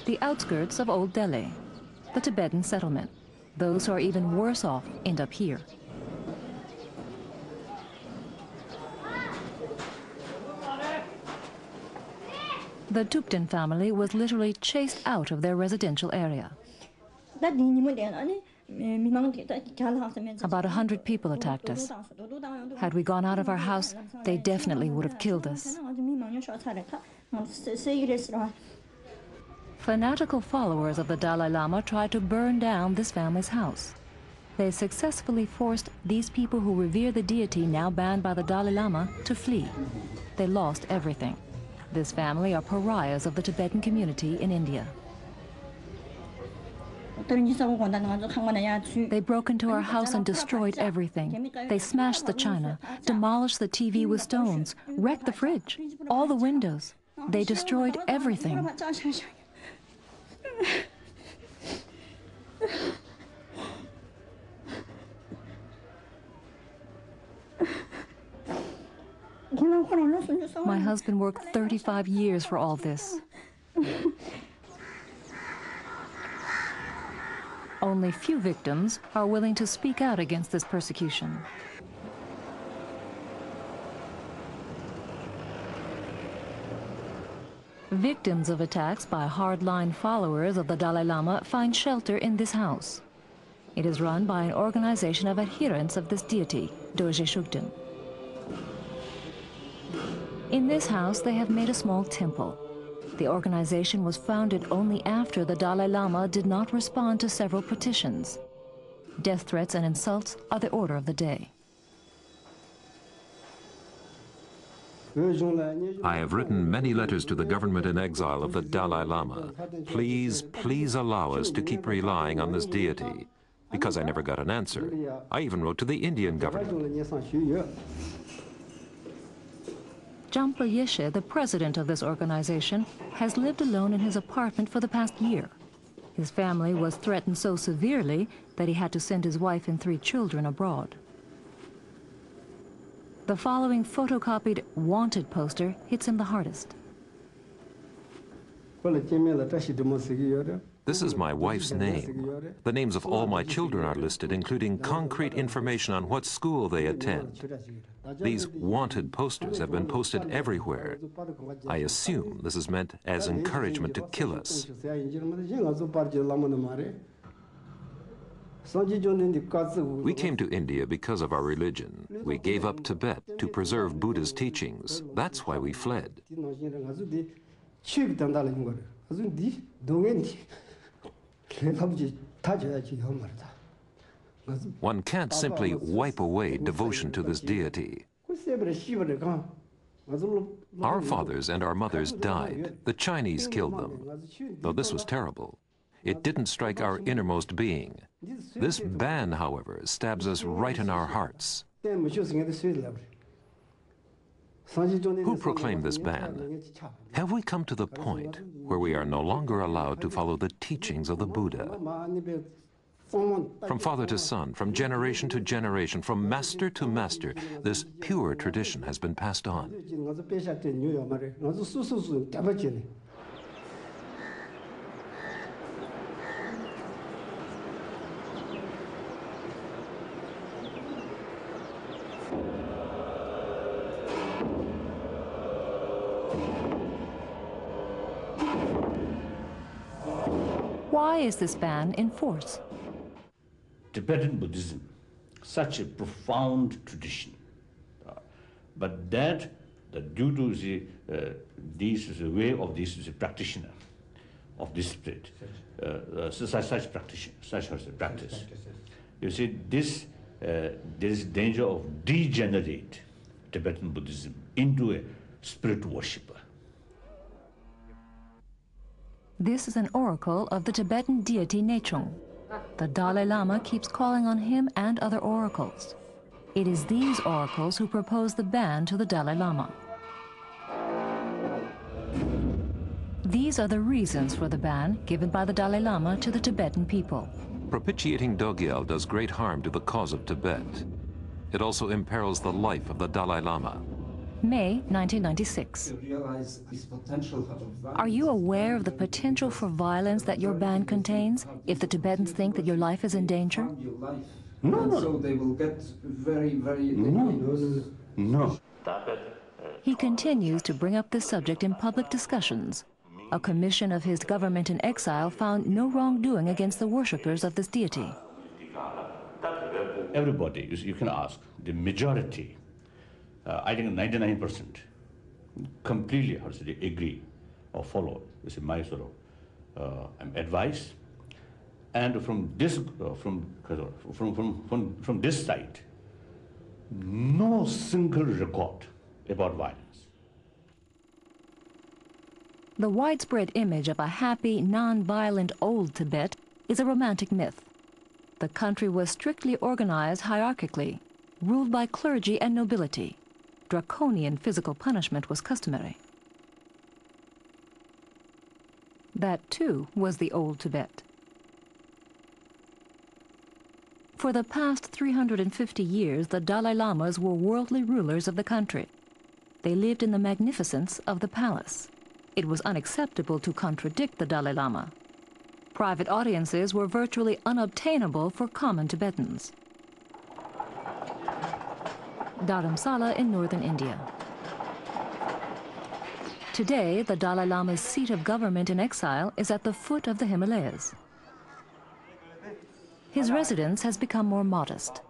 The outskirts of Old Delhi, the Tibetan settlement. Those who are even worse off end up here. The Tupten family was literally chased out of their residential area. About 100 people attacked us. Had we gone out of our house, they definitely would have killed us. Fanatical followers of the Dalai Lama tried to burn down this family's house. They successfully forced these people who revere the deity now banned by the Dalai Lama to flee. They lost everything. This family are pariahs of the Tibetan community in India. They broke into our house and destroyed everything. They smashed the china, demolished the TV with stones, wrecked the fridge, all the windows. They destroyed everything. My husband worked 35 years for all this. Only few victims are willing to speak out against this persecution. Victims of attacks by hardline followers of the Dalai Lama find shelter in this house. It is run by an organization of adherents of this deity, Dorje Shugden. In this house, they have made a small temple. The organization was founded only after the Dalai Lama did not respond to several petitions. Death threats and insults are the order of the day. I have written many letters to the government in exile of the Dalai Lama. Please, please allow us to keep relying on this deity. Because I never got an answer. I even wrote to the Indian government. Jampa Yeshe, the president of this organization, has lived alone in his apartment for the past year. His family was threatened so severely that he had to send his wife and 3 children abroad. The following photocopied wanted poster hits him the hardest. This is my wife's name. The names of all my children are listed, including concrete information on what school they attend. These wanted posters have been posted everywhere. I assume this is meant as encouragement to kill us. We came to India because of our religion. We gave up Tibet to preserve Buddha's teachings. That's why we fled. One can't simply wipe away devotion to this deity. Our fathers and our mothers died. The Chinese killed them. Though this was terrible, it didn't strike our innermost being. This ban, however, stabs us right in our hearts. Who proclaimed this ban? Have we come to the point where we are no longer allowed to follow the teachings of the Buddha? From father to son, from generation to generation, from master to master, this pure tradition has been passed on. Why is this ban in force? Tibetan Buddhism, such a profound tradition, but that due to this way of this practitioner of this spirit, such practice, you see, there is danger of degenerate Tibetan Buddhism into a spirit worshipper. This is an oracle of the Tibetan deity Nechung. The Dalai Lama keeps calling on him and other oracles. It is these oracles who propose the ban to the Dalai Lama. These are the reasons for the ban given by the Dalai Lama to the Tibetan people. Propitiating Dogyal does great harm to the cause of Tibet. It also imperils the life of the Dalai Lama. May 1996. Are you aware of the potential for violence that your ban contains if the Tibetans think that your life is in danger? No. So they will get very, very... No. He continues to bring up this subject in public discussions. A commission of his government in exile found no wrongdoing against the worshippers of this deity. Everybody, you can ask, the majority, I think 99%, completely agree or follow. This is my sort of advice. And from this side, no single record about violence. The widespread image of a happy, non-violent old Tibet is a romantic myth. The country was strictly organized hierarchically, ruled by clergy and nobility. Draconian physical punishment was customary. That, too, was the old Tibet. For the past 350 years, the Dalai Lamas were worldly rulers of the country. They lived in the magnificence of the palace. It was unacceptable to contradict the Dalai Lama. Private audiences were virtually unobtainable for common Tibetans. Dharamsala in northern India. Today, the Dalai Lama's seat of government in exile is at the foot of the Himalayas. His residence has become more modest,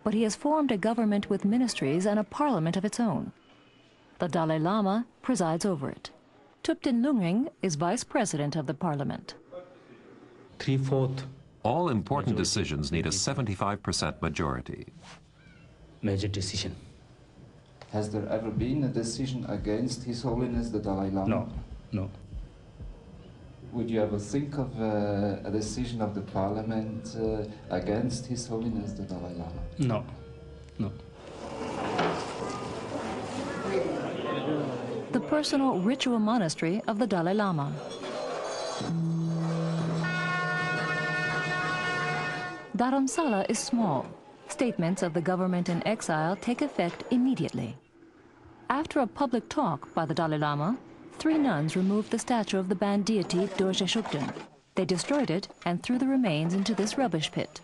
but he has formed a government with ministries and a parliament of its own. The Dalai Lama presides over it. Thupten Lungring is vice president of the parliament. 3/4 All important decisions need a 75% majority. major decision. Has there ever been a decision against His Holiness the Dalai Lama? No. Would you ever think of a decision of the parliament against His Holiness the Dalai Lama? No. The personal ritual monastery of the Dalai Lama. Dharamsala is small. Statements of the government in exile take effect immediately. After a public talk by the Dalai Lama, 3 nuns removed the statue of the banned deity Dorje Shugden. They destroyed it and threw the remains into this rubbish pit.